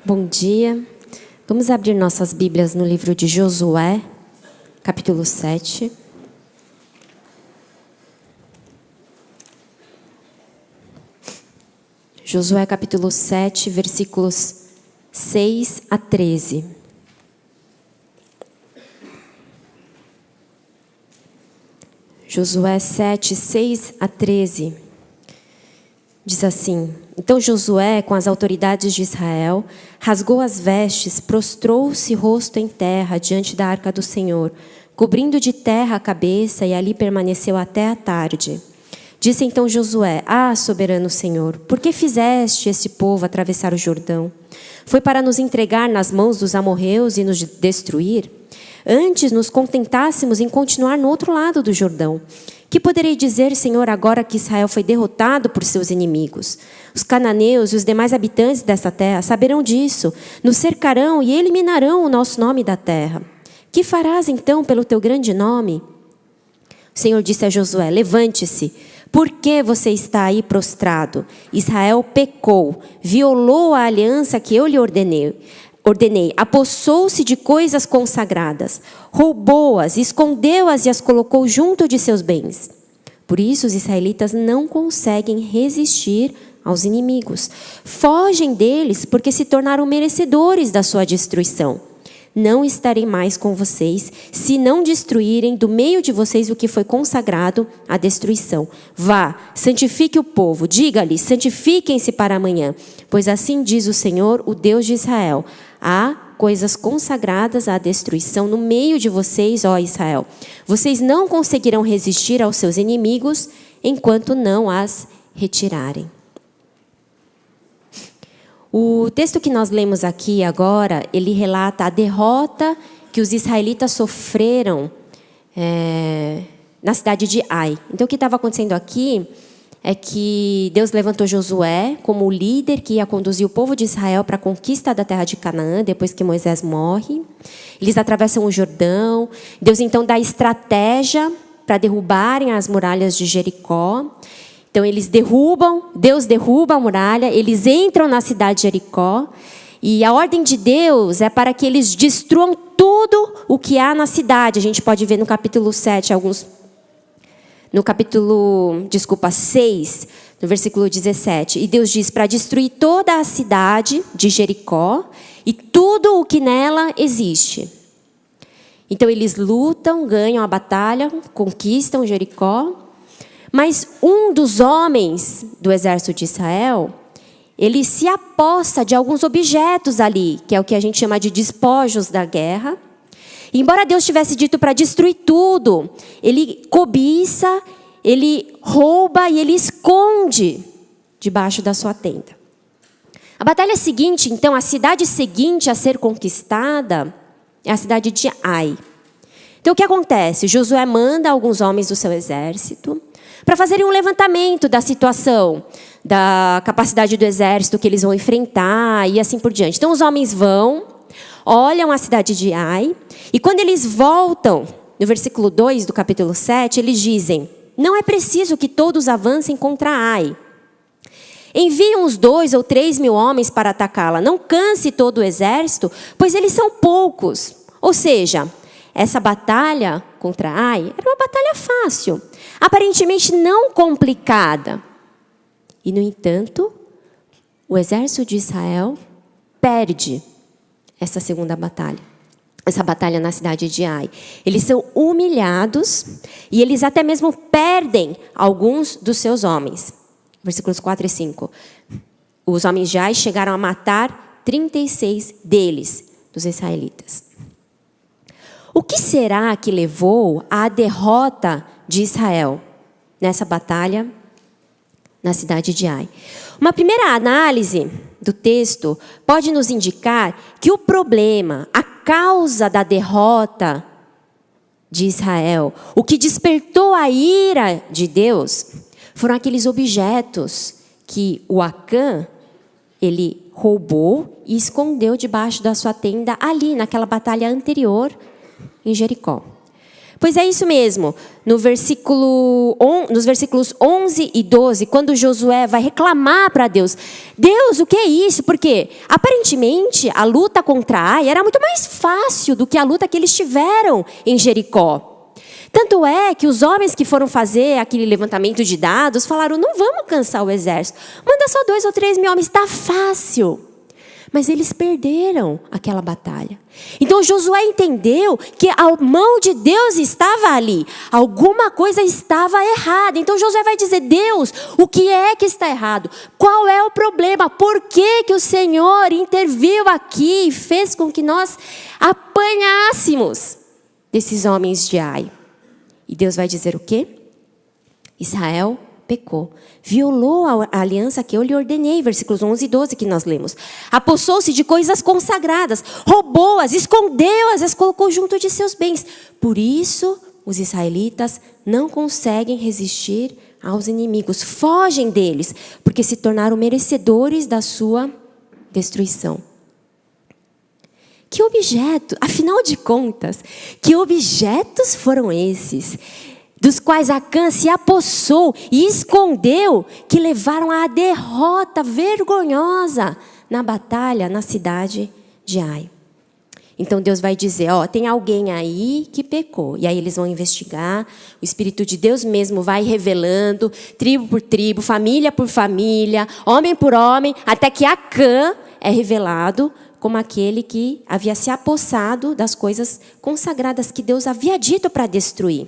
Bom dia. Vamos abrir nossas Bíblias no livro de Josué, capítulo 7. Josué, capítulo 7, versículos 6 a 13. Josué 7, 6 a 13. Diz assim: Então Josué, com as autoridades de Israel, rasgou as vestes, prostrou-se rosto em terra diante da arca do Senhor, cobrindo de terra a cabeça, e ali permaneceu até a tarde. Disse então Josué: soberano Senhor, por que fizeste esse povo atravessar o Jordão? Foi para nos entregar nas mãos dos amorreus e nos destruir? Antes nos contentássemos em continuar no outro lado do Jordão. Que poderei dizer, Senhor, agora que Israel foi derrotado por seus inimigos? Os cananeus e os demais habitantes dessa terra saberão disso, nos cercarão e eliminarão o nosso nome da terra. Que farás então pelo teu grande nome? O Senhor disse a Josué: levante-se. Por que você está aí prostrado? Israel pecou, violou a aliança que eu lhe ordenei, apossou-se de coisas consagradas, roubou-as, escondeu-as e as colocou junto de seus bens. Por isso os israelitas não conseguem resistir aos inimigos. Fogem deles porque se tornaram merecedores da sua destruição. Não estarei mais com vocês, se não destruírem do meio de vocês o que foi consagrado à destruição. Vá, santifique o povo, diga-lhes, santifiquem-se para amanhã, pois assim diz o Senhor, o Deus de Israel: há coisas consagradas à destruição no meio de vocês, ó Israel. Vocês não conseguirão resistir aos seus inimigos enquanto não as retirarem. O texto que nós lemos aqui agora, ele relata a derrota que os israelitas sofreram na cidade de Ai. Então, o que estava acontecendo aqui é que Deus levantou Josué como o líder que ia conduzir o povo de Israel para a conquista da terra de Canaã, depois que Moisés morre. Eles atravessam o Jordão. Deus, então, dá estratégia para derrubarem as muralhas de Jericó. Então, Deus derruba a muralha, eles entram na cidade de Jericó, e a ordem de Deus é para que eles destruam tudo o que há na cidade. A gente pode ver no capítulo 7, no capítulo 6, no versículo 17. E Deus diz para destruir toda a cidade de Jericó e tudo o que nela existe. Então, eles lutam, ganham a batalha, conquistam Jericó. Mas um dos homens do exército de Israel, ele se aposta de alguns objetos ali, que é o que a gente chama de despojos da guerra. E embora Deus tivesse dito para destruir tudo, ele cobiça, ele rouba e ele esconde debaixo da sua tenda. A batalha seguinte, então, a cidade seguinte a ser conquistada é a cidade de Ai. Então, o que acontece? Josué manda alguns homens do seu exército para fazerem um levantamento da situação, da capacidade do exército que eles vão enfrentar e assim por diante. Então, os homens vão, olham a cidade de Ai, e quando eles voltam, no versículo 2 do capítulo 7, eles dizem: não é preciso que todos avancem contra Ai. Enviem uns 2 ou 3 mil homens para atacá-la. Não canse todo o exército, pois eles são poucos. Ou seja, essa batalha contra Ai era uma batalha fácil, aparentemente não complicada. E, no entanto, o exército de Israel perde essa segunda batalha. Essa batalha na cidade de Ai. Eles são humilhados e eles até mesmo perdem alguns dos seus homens. Versículos 4 e 5. Os homens de Ai chegaram a matar 36 deles, dos israelitas. O que será que levou à derrota de Israel nessa batalha na cidade de Ai? Uma primeira análise do texto pode nos indicar que o problema, a causa da derrota de Israel, o que despertou a ira de Deus, foram aqueles objetos que o Acã, ele roubou e escondeu debaixo da sua tenda ali, naquela batalha anterior em Jericó. Pois é isso mesmo. Nos versículos 11 e 12, quando Josué vai reclamar para Deus, Deus, o que é isso? Porque aparentemente a luta contra Ai era muito mais fácil do que a luta que eles tiveram em Jericó. Tanto é que os homens que foram fazer aquele levantamento de dados falaram, não vamos cansar o exército. Manda só 2 ou 3 mil homens, está fácil. Mas eles perderam aquela batalha. Então Josué entendeu que a mão de Deus estava ali. Alguma coisa estava errada. Então Josué vai dizer, Deus, o que é que está errado? Qual é o problema? Por que o Senhor interviu aqui e fez com que nós apanhássemos desses homens de Ai? E Deus vai dizer o quê? Israel pecou, violou a aliança que eu lhe ordenei, versículos 11 e 12 que nós lemos. Apossou-se de coisas consagradas, roubou-as, escondeu-as, colocou junto de seus bens. Por isso, os israelitas não conseguem resistir aos inimigos, fogem deles, porque se tornaram merecedores da sua destruição. Que objeto, afinal de contas, que objetos foram esses? Dos quais Acã se apossou e escondeu, que levaram à derrota vergonhosa na batalha na cidade de Ai. Então Deus vai dizer, tem alguém aí que pecou. E aí eles vão investigar, o Espírito de Deus mesmo vai revelando, tribo por tribo, família por família, homem por homem, até que Acã é revelado como aquele que havia se apossado das coisas consagradas que Deus havia dito para destruir.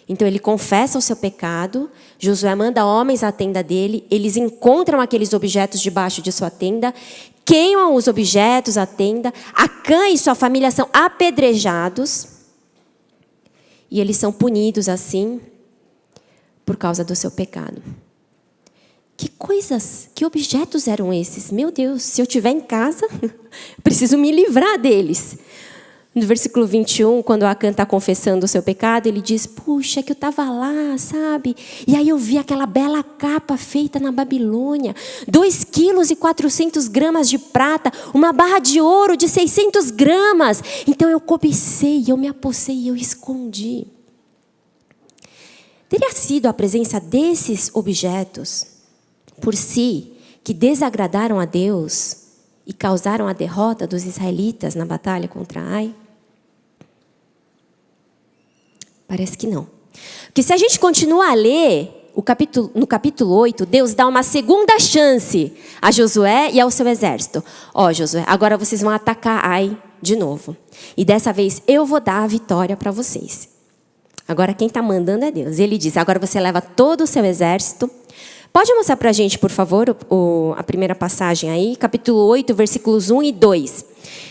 Então ele confessa o seu pecado, Josué manda homens à tenda dele, eles encontram aqueles objetos debaixo de sua tenda, queimam os objetos, a tenda, Acã e sua família são apedrejados, e eles são punidos assim, por causa do seu pecado. Que coisas, que objetos eram esses? Meu Deus, se eu estiver em casa, preciso me livrar deles. No versículo 21, quando Acã está confessando o seu pecado, ele diz, puxa, que eu estava lá, sabe? E aí eu vi aquela bela capa feita na Babilônia, 2,4 kg de prata, uma barra de ouro de 600 gramas. Então eu cobicei, eu me apossei, eu escondi. Teria sido a presença desses objetos, por si, que desagradaram a Deus e causaram a derrota dos israelitas na batalha contra Ai? Parece que não. Porque se a gente continuar a ler, no capítulo 8, Deus dá uma segunda chance a Josué e ao seu exército. Josué, agora vocês vão atacar Ai de novo. E dessa vez eu vou dar a vitória para vocês. Agora quem está mandando é Deus. Ele diz, agora você leva todo o seu exército. Pode mostrar para a gente, por favor, a primeira passagem aí, capítulo 8, versículos 1 e 2.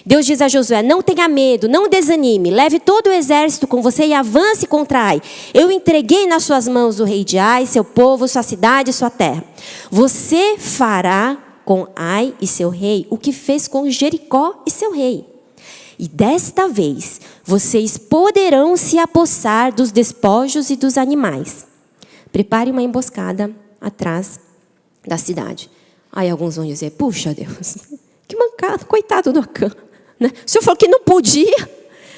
Deus diz a Josué, não tenha medo, não desanime, leve todo o exército com você e avance contra Ai. Eu entreguei nas suas mãos o rei de Ai, seu povo, sua cidade e sua terra. Você fará com Ai e seu rei o que fez com Jericó e seu rei. E desta vez, vocês poderão se apossar dos despojos e dos animais. Prepare uma emboscada atrás da cidade. Aí alguns vão dizer, puxa Deus, que mancado, coitado do Acã. Né? O senhor falou que não podia,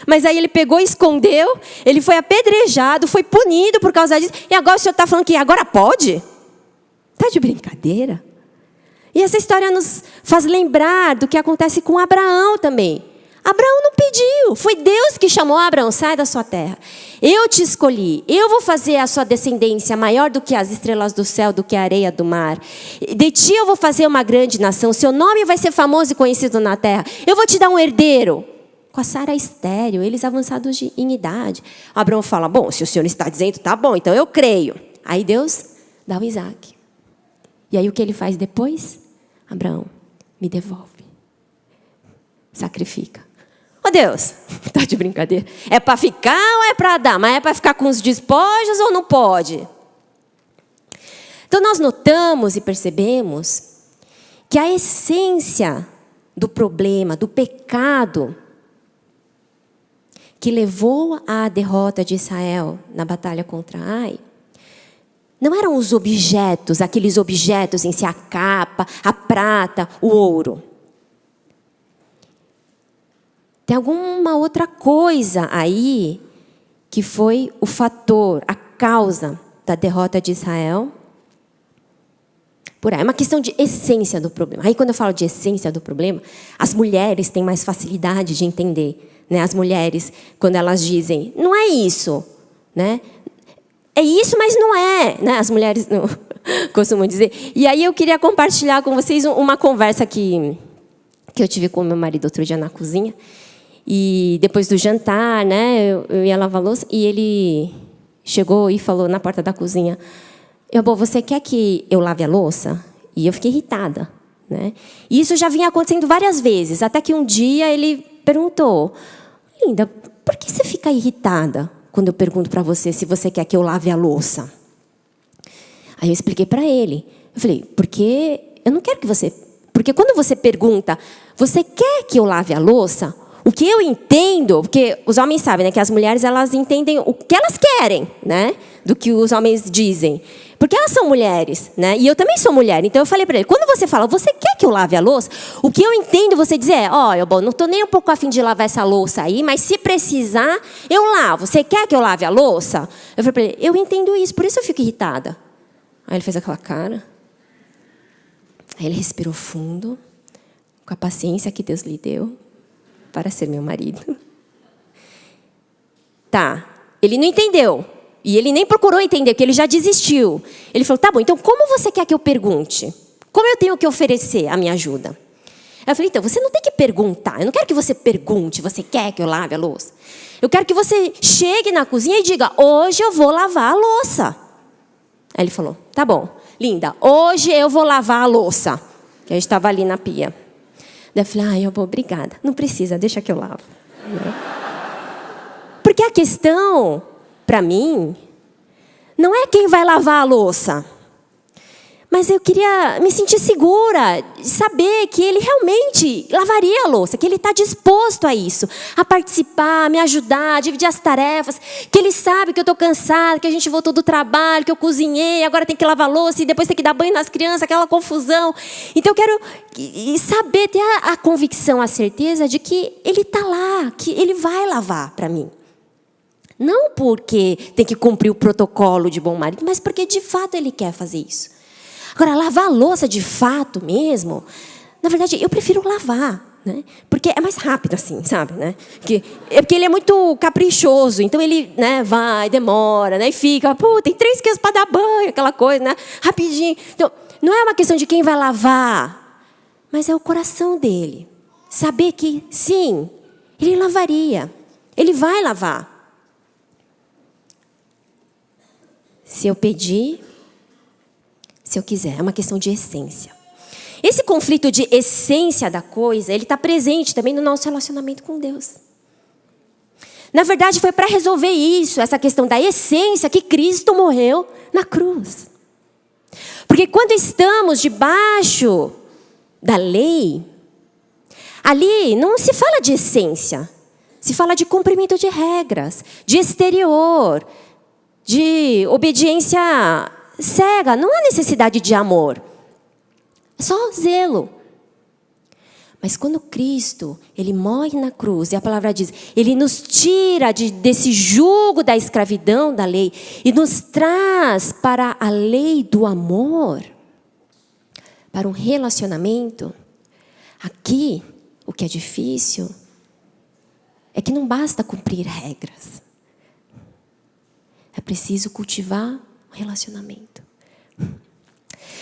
mas aí ele pegou e escondeu, ele foi apedrejado, foi punido por causa disso, e agora o senhor está falando que agora pode? Está de brincadeira? E essa história nos faz lembrar do que acontece com Abraão também. Abraão não pediu, foi Deus que chamou Abraão, sai da sua terra. Eu te escolhi, eu vou fazer a sua descendência maior do que as estrelas do céu, do que a areia do mar. De ti eu vou fazer uma grande nação, seu nome vai ser famoso e conhecido na terra. Eu vou te dar um herdeiro. Com a Sara estéril, eles avançados em idade. Abraão fala, bom, se o senhor está dizendo, tá bom, então eu creio. Aí Deus dá o Isaac. E aí o que ele faz depois? Abraão, me devolve. Sacrifica. Deus, tá de brincadeira? É para ficar ou é para dar? Mas é para ficar com os despojos ou não pode? Então nós notamos e percebemos que a essência do problema, do pecado que levou à derrota de Israel na batalha contra Ai, não eram os objetos, aqueles objetos em si, a capa, a prata, o ouro. Tem alguma outra coisa aí que foi o fator, a causa da derrota de Israel. Por aí, é uma questão de essência do problema. Aí, quando eu falo de essência do problema, as mulheres têm mais facilidade de entender, né? As mulheres, quando elas dizem, não é isso, né? É isso, mas não é, né? As mulheres não costumam dizer. E aí eu queria compartilhar com vocês uma conversa que eu tive com meu marido outro dia na cozinha. E depois do jantar, né? Eu ia lavar a louça e ele chegou e falou na porta da cozinha: você quer que eu lave a louça? E eu fiquei irritada, né? E isso já vinha acontecendo várias vezes, até que um dia ele perguntou: Linda, por que você fica irritada quando eu pergunto para você se você quer que eu lave a louça? Aí eu expliquei para ele. Eu falei, porque eu não quero que você... Porque quando você pergunta, você quer que eu lave a louça? O que eu entendo, porque os homens sabem, né, que as mulheres elas entendem o que elas querem, né, do que os homens dizem. Porque elas são mulheres, né? E eu também sou mulher. Então eu falei para ele, quando você fala, você quer que eu lave a louça? O que eu entendo você dizer é, olha, não estou nem um pouco a fim de lavar essa louça aí, mas se precisar, eu lavo. Você quer que eu lave a louça? Eu falei para ele, eu entendo isso, por isso eu fico irritada. Aí ele fez aquela cara. Aí ele respirou fundo, com a paciência que Deus lhe deu para ser meu marido. Tá, ele não entendeu. E ele nem procurou entender, porque ele já desistiu. Ele falou, tá bom, então como você quer que eu pergunte? Como eu tenho que oferecer a minha ajuda? Eu falei, então, você não tem que perguntar. Eu não quero que você pergunte, você quer que eu lave a louça? Eu quero que você chegue na cozinha e diga, hoje eu vou lavar a louça. Aí ele falou, tá bom, linda, hoje eu vou lavar a louça. Que eu estava ali na pia. Daí eu falei, obrigada. Não precisa, deixa que eu lavo. Porque a questão... para mim, não é quem vai lavar a louça. Mas eu queria me sentir segura, de saber que ele realmente lavaria a louça, que ele está disposto a isso, a participar, a me ajudar, a dividir as tarefas, que ele sabe que eu estou cansada, que a gente voltou do trabalho, que eu cozinhei, agora tem que lavar a louça e depois tem que dar banho nas crianças, aquela confusão. Então eu quero saber, ter a convicção, a certeza de que ele está lá, que ele vai lavar para mim. Não porque tem que cumprir o protocolo de bom marido, mas porque de fato ele quer fazer isso. Agora, lavar a louça de fato mesmo, na verdade, eu prefiro lavar, né? Porque é mais rápido assim, sabe? Né? Porque ele é muito caprichoso, então ele, né, vai, demora, né? E fica, tem 3 quilos para dar banho, aquela coisa, né? Rapidinho. Então, não é uma questão de quem vai lavar, mas é o coração dele. Saber que, sim, ele lavaria, ele vai lavar. Se eu pedir, se eu quiser. É uma questão de essência. Esse conflito de essência da coisa, ele está presente também no nosso relacionamento com Deus. Na verdade, foi para resolver isso, essa questão da essência, que Cristo morreu na cruz. Porque quando estamos debaixo da lei, ali não se fala de essência. Se fala de cumprimento de regras, de exterior, de obediência cega. Não há necessidade de amor. É só zelo. Mas quando Cristo, ele morre na cruz, e a palavra diz, ele nos tira desse jugo da escravidão da lei e nos traz para a lei do amor, para um relacionamento. Aqui, o que é difícil é que não basta cumprir regras. É preciso cultivar um relacionamento.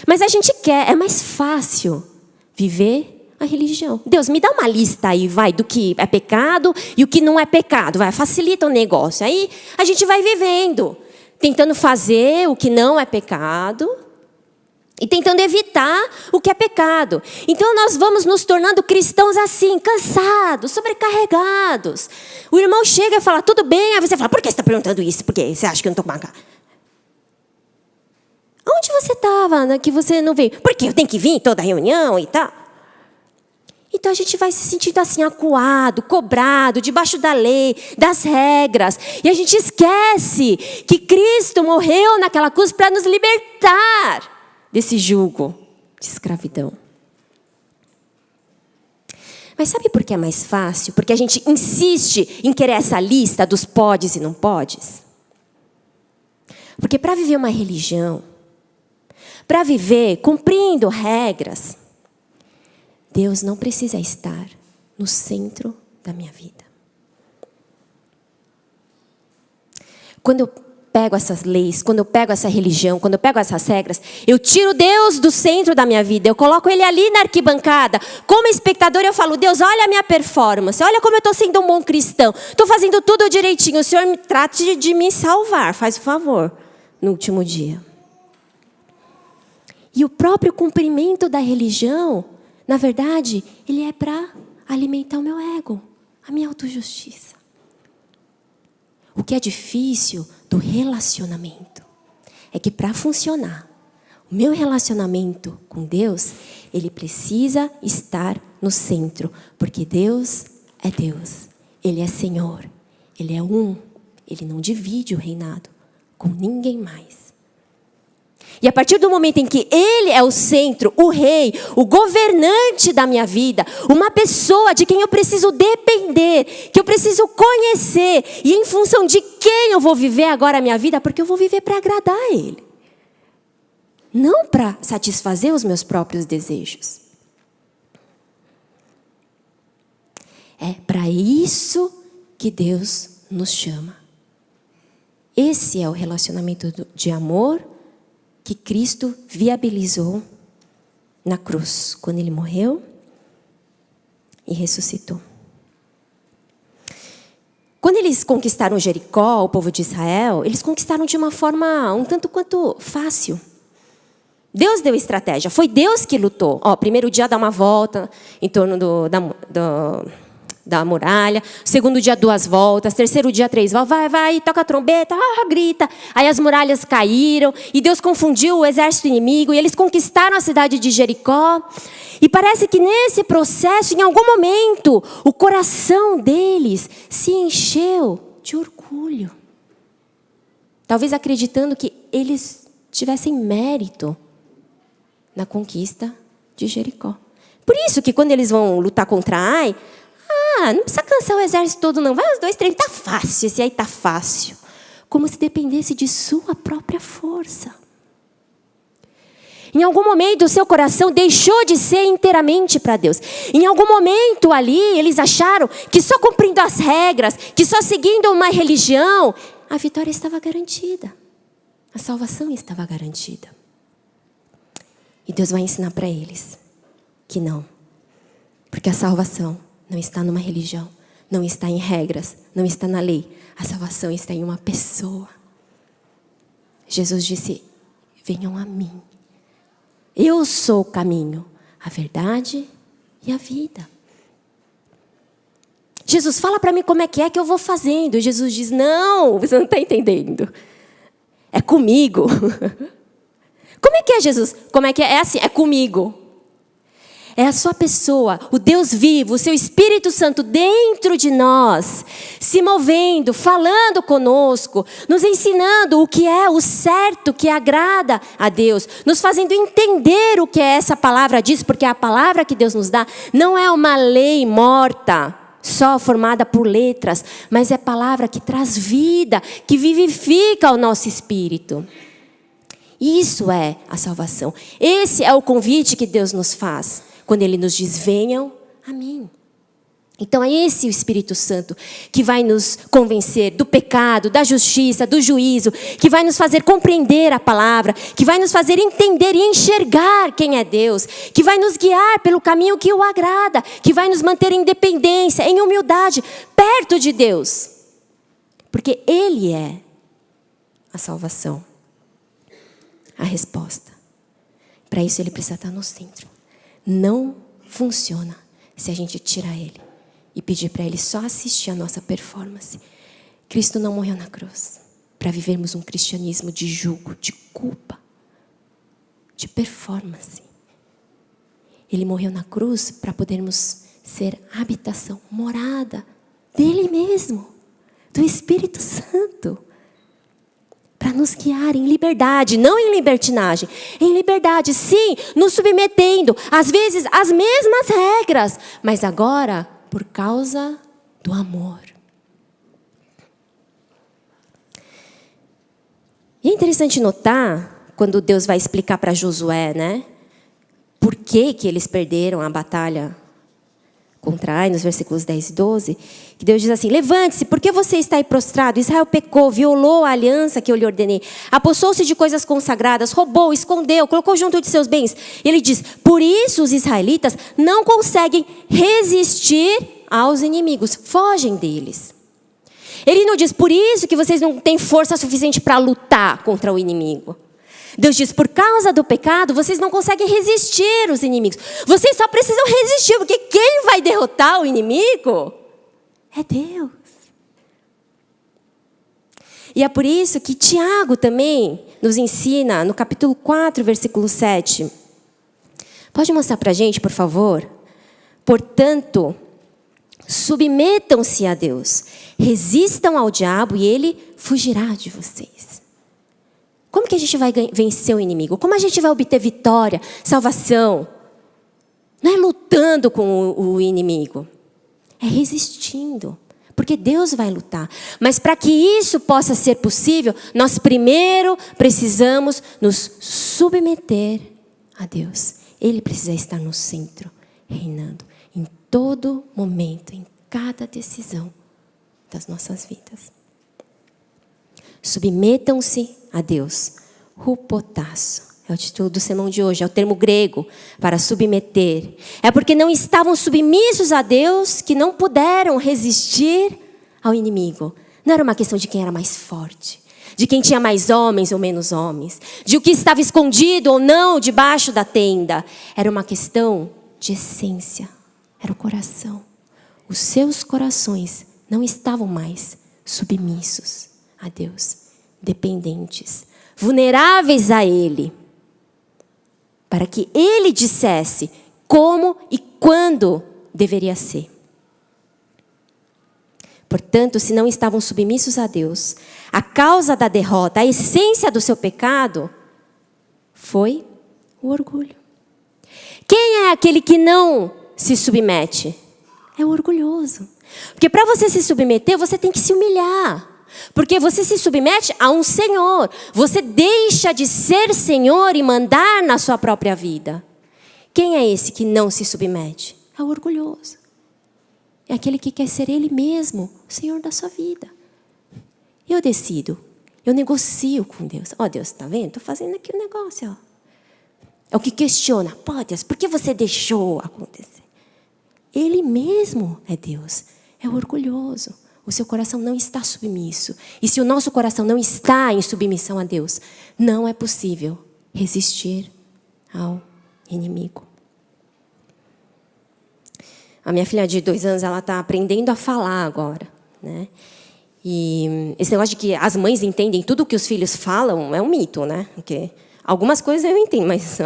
Mas a gente quer, é mais fácil viver a religião. Deus, me dá uma lista aí, vai, do que é pecado e o que não é pecado. Vai, facilita o negócio. Aí a gente vai vivendo, tentando fazer o que não é pecado e tentando evitar o que é pecado. Então nós vamos nos tornando cristãos assim, cansados, sobrecarregados. O irmão chega e fala, tudo bem? Aí você fala, por que você está perguntando isso? Por que você acha que eu não estou com uma cara? Onde você estava, né, que você não veio? Porque eu tenho que vir em toda reunião e tal. Então a gente vai se sentindo assim, acuado, cobrado, debaixo da lei, das regras. E a gente esquece que Cristo morreu naquela cruz para nos libertar desse jugo de escravidão. Mas sabe por que é mais fácil? Porque a gente insiste em querer essa lista dos podes e não podes. Porque para viver uma religião, para viver cumprindo regras, Deus não precisa estar no centro da minha vida. Quando eu pego essas leis, quando eu pego essa religião, quando eu pego essas regras, eu tiro Deus do centro da minha vida, eu coloco Ele ali na arquibancada. Como espectador eu falo, Deus, olha a minha performance, olha como eu estou sendo um bom cristão, estou fazendo tudo direitinho, o Senhor me trate de me salvar, faz o favor, no último dia. E o próprio cumprimento da religião, na verdade, ele é para alimentar o meu ego, a minha autojustiça. O que é difícil do relacionamento é que para funcionar, o meu relacionamento com Deus, ele precisa estar no centro, porque Deus é Deus, Ele é Senhor, Ele é um, Ele não divide o reinado com ninguém mais. E a partir do momento em que Ele é o centro, o rei, o governante da minha vida, uma pessoa de quem eu preciso depender, que eu preciso conhecer, e em função de quem eu vou viver agora a minha vida, porque eu vou viver para agradar a Ele. Não para satisfazer os meus próprios desejos. É para isso que Deus nos chama. Esse é o relacionamento de amor que Cristo viabilizou na cruz, quando Ele morreu e ressuscitou. Quando eles conquistaram Jericó, o povo de Israel, eles conquistaram de uma forma um tanto quanto fácil. Deus deu estratégia, foi Deus que lutou. Primeiro dia dá uma volta em torno da muralha, segundo dia 2 voltas, terceiro dia 3 voltas, vai, toca a trombeta, grita. Aí as muralhas caíram e Deus confundiu o exército inimigo e eles conquistaram a cidade de Jericó. E parece que nesse processo, em algum momento, o coração deles se encheu de orgulho. Talvez acreditando que eles tivessem mérito na conquista de Jericó. Por isso que quando eles vão lutar contra Ai, não precisa cansar o exército todo não. Vai uns 2, 3, tá fácil, esse aí tá fácil. Como se dependesse de sua própria força. Em algum momento o seu coração deixou de ser inteiramente para Deus. Em algum momento ali eles acharam que só cumprindo as regras, que só seguindo uma religião, a vitória estava garantida. A salvação estava garantida. E Deus vai ensinar para eles que não. Porque a salvação não está numa religião, não está em regras, não está na lei. A salvação está em uma pessoa. Jesus disse, venham a mim. Eu sou o caminho, a verdade e a vida. Jesus, fala para mim como é que eu vou fazendo. E Jesus diz, não, você não está entendendo. É comigo. Como é que é, Jesus? Como é que é? É assim, é comigo. É a sua pessoa, o Deus vivo, o seu Espírito Santo dentro de nós, se movendo, falando conosco, nos ensinando o que é o certo, que agrada a Deus, nos fazendo entender o que essa palavra diz, porque a palavra que Deus nos dá não é uma lei morta, só formada por letras, mas é palavra que traz vida, que vivifica o nosso espírito. Isso é a salvação. Esse é o convite que Deus nos faz. Quando Ele nos diz, venham a mim. Então é esse o Espírito Santo que vai nos convencer do pecado, da justiça, do juízo, que vai nos fazer compreender a palavra, que vai nos fazer entender e enxergar quem é Deus, que vai nos guiar pelo caminho que o agrada, que vai nos manter em dependência, em humildade, perto de Deus. Porque Ele é a salvação, a resposta. Para isso Ele precisa estar no centro. Não funciona se a gente tirar Ele e pedir para Ele só assistir a nossa performance. Cristo não morreu na cruz para vivermos um cristianismo de julgo, de culpa, de performance. Ele morreu na cruz para podermos ser habitação, morada dele mesmo, do Espírito Santo. para nos guiar em liberdade, não em libertinagem, em liberdade, sim, nos submetendo, às vezes, às mesmas regras, mas agora, por causa do amor. E é interessante notar, quando Deus vai explicar para Josué, né? Por que eles perderam a batalha contra Ai, nos versículos 10 e 12, que Deus diz assim: levante-se, porque você está aí prostrado? Israel pecou, violou a aliança que eu lhe ordenei, apossou-se de coisas consagradas, roubou, escondeu, colocou junto de seus bens. Ele diz: por isso os israelitas não conseguem resistir aos inimigos, fogem deles. Ele não diz: por isso que vocês não têm força suficiente para lutar contra o inimigo. Deus diz: por causa do pecado, vocês não conseguem resistir aos inimigos. Vocês só precisam resistir, porque quem vai derrotar o inimigo é Deus. E é por isso que Tiago também nos ensina, no capítulo 4, versículo 7. Pode mostrar para a gente, por favor? Portanto, submetam-se a Deus, resistam ao diabo e ele fugirá de vocês. Como que a gente vai vencer o inimigo? Como a gente vai obter vitória, salvação? Não é lutando com o inimigo, é resistindo, porque Deus vai lutar. Mas para que isso possa ser possível, nós primeiro precisamos nos submeter a Deus. Ele precisa estar no centro, reinando em todo momento, em cada decisão das nossas vidas. Submetam-se a Deus. Hupotasso é o título do sermão de hoje, é o termo grego para submeter. É porque não estavam submissos a Deus que não puderam resistir ao inimigo. Não era uma questão de quem era mais forte, de quem tinha mais homens ou menos homens, de o que estava escondido ou não debaixo da tenda. Era uma questão de essência, era o coração. Os seus corações não estavam mais submissos a Deus, dependentes, vulneráveis a Ele, para que Ele dissesse como e quando deveria ser. Portanto, se não estavam submissos a Deus, a causa da derrota, a essência do seu pecado, foi o orgulho. Quem é aquele que não se submete? É o orgulhoso. Porque para você se submeter, você tem que se humilhar. Porque você se submete a um Senhor. Você deixa de ser Senhor e mandar na sua própria vida. Quem é esse que não se submete? É o orgulhoso. É aquele que quer ser ele mesmo, o Senhor da sua vida. Eu decido. Eu negocio com Deus. Ó, Deus, tá vendo? Estou fazendo aqui um negócio. Ó. É o que questiona. Pô, Deus, por que você deixou acontecer? Ele mesmo é Deus. É o orgulhoso. O seu coração não está submisso. E se o nosso coração não está em submissão a Deus, não é possível resistir ao inimigo. A minha filha de 2 anos, ela está aprendendo a falar agora, né? E esse negócio de que as mães entendem tudo o que os filhos falam é um mito, né? Porque algumas coisas eu entendo, mas...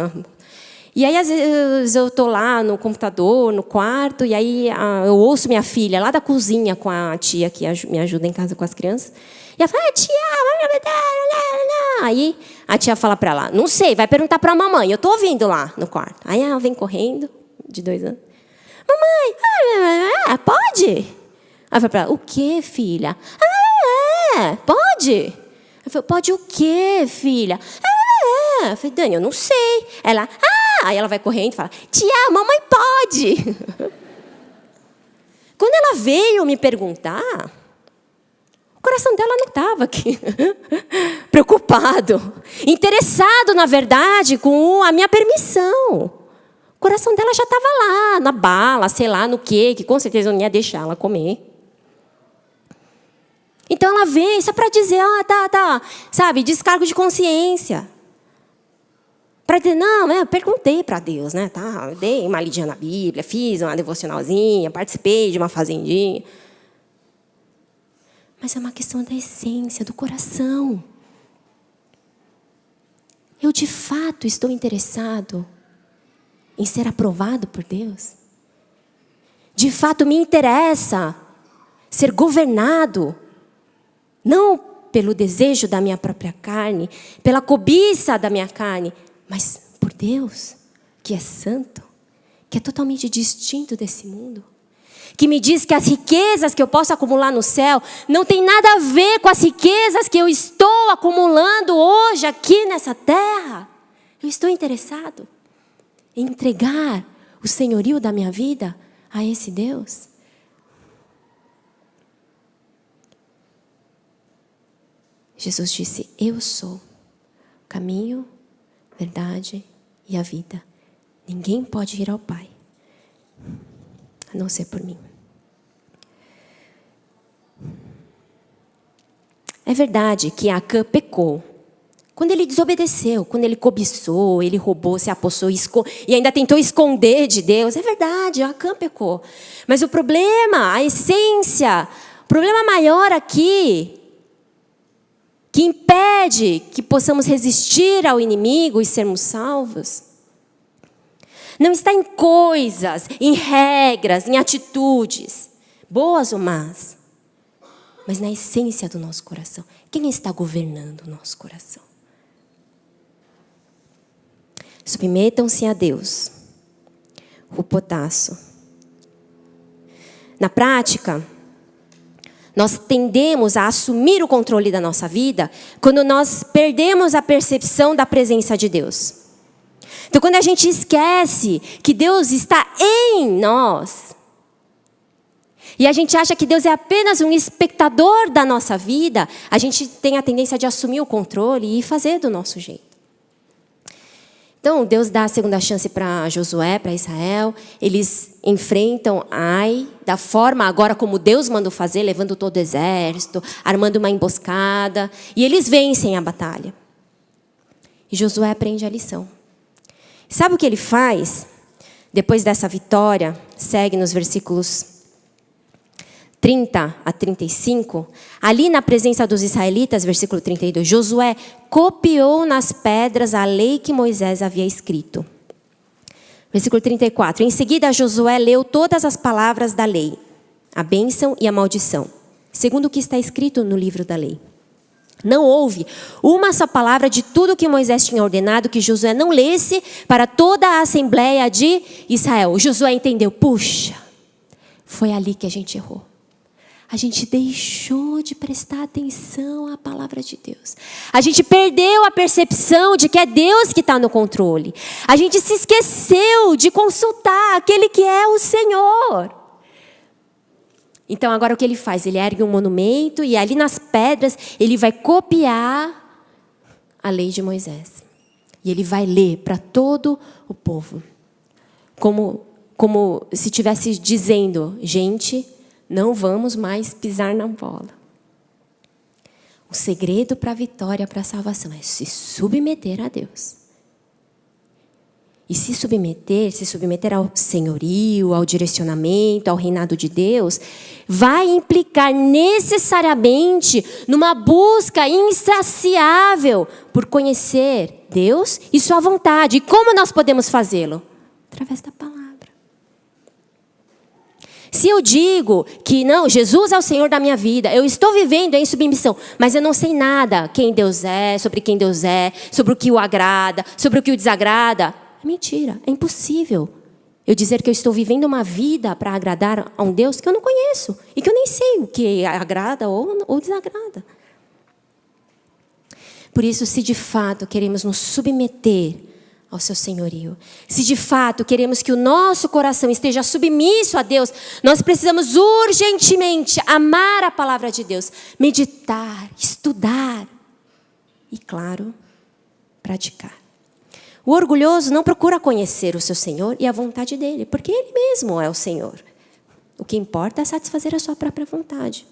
E aí, às vezes, eu estou lá no computador, no quarto, e aí eu ouço minha filha lá da cozinha com a tia que me ajuda em casa com as crianças. E ela fala: tia, aí a tia fala para ela: não sei, vai perguntar para a mamãe, eu estou ouvindo lá no quarto. Aí ela vem correndo, de 2 anos: mamãe, pode? Aí eu falo para ela: o quê, filha? Pode? Eu falo: pode o quê, filha? Eu falei: Dani, eu não sei. Ela: aí ela vai correndo e fala: tia, a mamãe pode. Quando ela veio me perguntar, o coração dela não estava aqui. Preocupado. Interessado, na verdade, com a minha permissão. O coração dela já estava lá, na bala, sei lá, no quê, que com certeza eu não ia deixar ela comer. Então ela vem só para dizer: tá, sabe, descargo de consciência. Para dizer: não, eu perguntei para Deus, né? Tá, eu dei uma lidinha na Bíblia, fiz uma devocionalzinha, participei de uma fazendinha. Mas é uma questão da essência, do coração. Eu, de fato, estou interessado em ser aprovado por Deus? De fato, me interessa ser governado, não pelo desejo da minha própria carne, pela cobiça da minha carne, mas por Deus, que é santo, que é totalmente distinto desse mundo, que me diz que as riquezas que eu posso acumular no céu não tem nada a ver com as riquezas que eu estou acumulando hoje aqui nessa terra. Eu estou interessado em entregar o senhorio da minha vida a esse Deus. Jesus disse: eu sou o caminho, verdade e a vida. Ninguém pode ir ao Pai a não ser por mim. É verdade que Acã pecou. Quando ele desobedeceu, quando ele cobiçou, ele roubou, se apossou e ainda tentou esconder de Deus. É verdade, Acã pecou. Mas o problema, a essência, o problema maior aqui, que impede que possamos resistir ao inimigo e sermos salvos, não está em coisas, em regras, em atitudes, boas ou más, mas na essência do nosso coração. Quem está governando o nosso coração? Submetam-se a Deus. O potasso. Na prática, nós tendemos a assumir o controle da nossa vida quando nós perdemos a percepção da presença de Deus. Então, quando a gente esquece que Deus está em nós, e a gente acha que Deus é apenas um espectador da nossa vida, a gente tem a tendência de assumir o controle e fazer do nosso jeito. Então, Deus dá a segunda chance para Josué, para Israel. Eles enfrentam Ai, da forma agora como Deus mandou fazer, levando todo o exército, armando uma emboscada. E eles vencem a batalha. E Josué aprende a lição. Sabe o que ele faz? Depois dessa vitória, segue nos versículos 30 a 35, ali na presença dos israelitas, versículo 32, Josué copiou nas pedras a lei que Moisés havia escrito. Versículo 34, em seguida Josué leu todas as palavras da lei, a bênção e a maldição, segundo o que está escrito no livro da lei. Não houve uma só palavra de tudo que Moisés tinha ordenado que Josué não lesse para toda a assembleia de Israel. Josué entendeu, puxa, foi ali que a gente errou. A gente deixou de prestar atenção à palavra de Deus. A gente perdeu a percepção de que é Deus que está no controle. A gente se esqueceu de consultar aquele que é o Senhor. Então agora o que ele faz? Ele ergue um monumento e ali nas pedras ele vai copiar a lei de Moisés. E ele vai ler para todo o povo. Como se estivesse dizendo, gente, não vamos mais pisar na bola. O segredo para a vitória, para a salvação, é se submeter a Deus. E se submeter ao senhorio, ao direcionamento, ao reinado de Deus, vai implicar necessariamente numa busca insaciável por conhecer Deus e sua vontade. E como nós podemos fazê-lo? Através da palavra. Se eu digo que não, Jesus é o Senhor da minha vida, eu estou vivendo em submissão, mas eu não sei nada quem Deus é, sobre o que o agrada, sobre o que o desagrada, é mentira, é impossível eu dizer que eu estou vivendo uma vida para agradar a um Deus que eu não conheço e que eu nem sei o que agrada ou desagrada. Por isso, se de fato queremos nos submeter ao seu senhorio, se de fato queremos que o nosso coração esteja submisso a Deus, nós precisamos urgentemente amar a palavra de Deus, meditar, estudar e, claro, praticar. O orgulhoso não procura conhecer o seu Senhor e a vontade dele, porque ele mesmo é o Senhor. O que importa é satisfazer a sua própria vontade.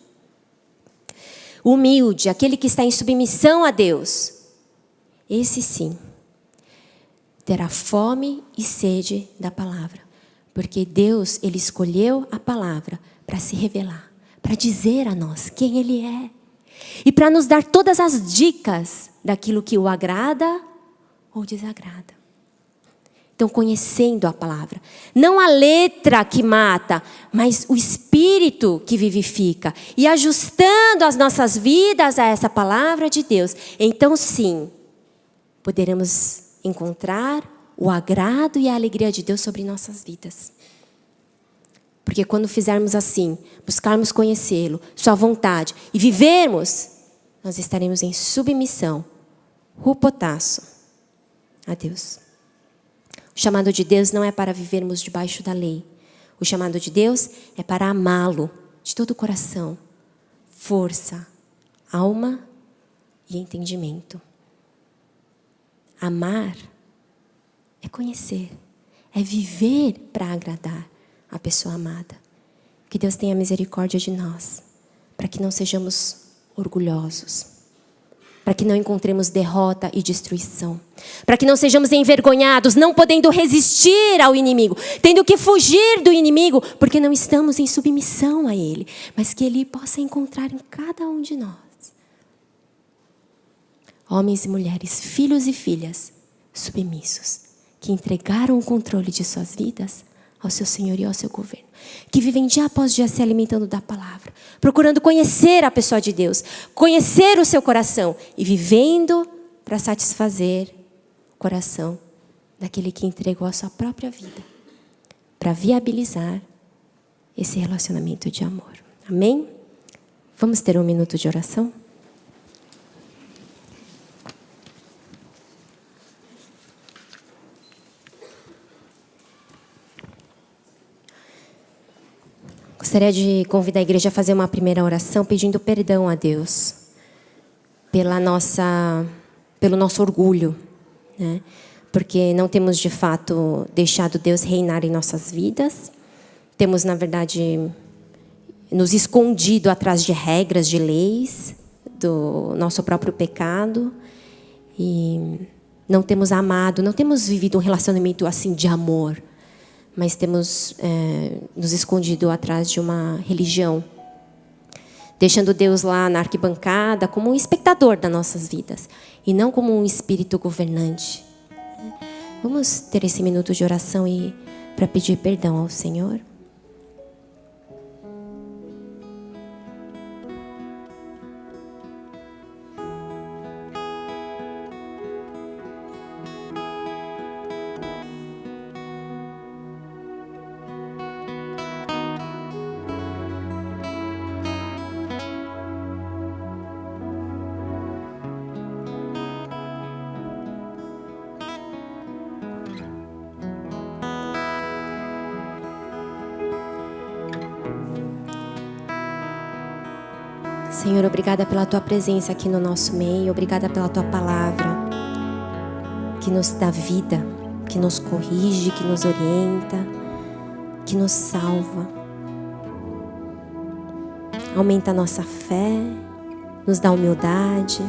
O humilde, aquele que está em submissão a Deus, esse sim, terá fome e sede da palavra. Porque Deus, Ele escolheu a palavra para se revelar, para dizer a nós quem Ele é. E para nos dar todas as dicas daquilo que o agrada ou desagrada. Então, conhecendo a palavra. Não a letra que mata, mas o espírito que vivifica. E ajustando as nossas vidas a essa palavra de Deus. Então, sim, poderemos encontrar o agrado e a alegria de Deus sobre nossas vidas. Porque quando fizermos assim, buscarmos conhecê-lo, sua vontade, e vivermos, nós estaremos em submissão, hupotasso, a Deus. O chamado de Deus não é para vivermos debaixo da lei. O chamado de Deus é para amá-lo de todo o coração, força, alma e entendimento. Amar é conhecer, é viver para agradar a pessoa amada. Que Deus tenha misericórdia de nós, para que não sejamos orgulhosos, para que não encontremos derrota e destruição, para que não sejamos envergonhados, não podendo resistir ao inimigo, tendo que fugir do inimigo, porque não estamos em submissão a ele, mas que ele possa encontrar em cada um de nós. Homens e mulheres, filhos e filhas, submissos, que entregaram o controle de suas vidas ao seu Senhor e ao seu governo, que vivem dia após dia se alimentando da palavra, procurando conhecer a pessoa de Deus, conhecer o seu coração e vivendo para satisfazer o coração daquele que entregou a sua própria vida, para viabilizar esse relacionamento de amor. Amém? Vamos ter um minuto de oração? Gostaria de convidar a igreja a fazer uma primeira oração pedindo perdão a Deus pelo nosso orgulho, né? Porque não temos de fato deixado Deus reinar em nossas vidas. Temos, na verdade, nos escondido atrás de regras, de leis, do nosso próprio pecado. E não temos amado, não temos vivido um relacionamento assim de amor. Mas temos nos escondido atrás de uma religião, deixando Deus lá na arquibancada como um espectador das nossas vidas, e não como um espírito governante. Vamos ter esse minuto de oração e para pedir perdão ao Senhor. Senhor, obrigada pela Tua presença aqui no nosso meio. Obrigada pela Tua palavra, que nos dá vida, que nos corrige, que nos orienta, que nos salva. Aumenta a nossa fé, nos dá humildade.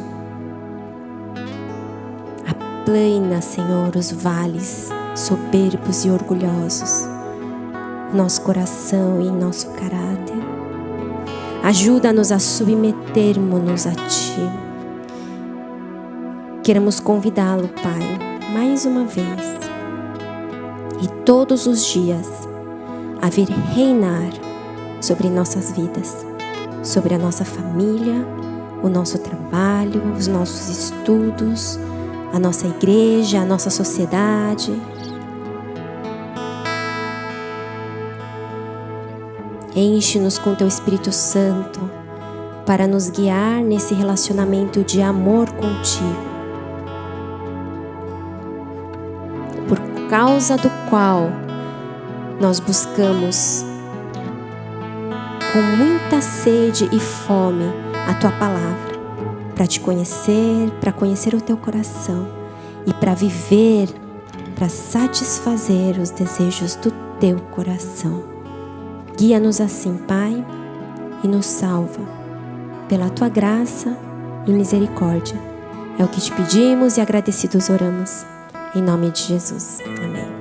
Aplana, Senhor, os vales soberbos e orgulhosos, no nosso coração e em nosso caráter. Ajuda-nos a submetermos-nos a Ti. Queremos convidá-lo, Pai, mais uma vez e todos os dias a vir reinar sobre nossas vidas, sobre a nossa família, o nosso trabalho, os nossos estudos, a nossa igreja, a nossa sociedade. Enche-nos com Teu Espírito Santo para nos guiar nesse relacionamento de amor contigo, por causa do qual nós buscamos com muita sede e fome a Tua palavra, para Te conhecer, para conhecer o Teu coração e para viver, para satisfazer os desejos do Teu coração. Guia-nos assim, Pai, e nos salva pela Tua graça e misericórdia. É o que Te pedimos e agradecidos oramos. Em nome de Jesus. Amém.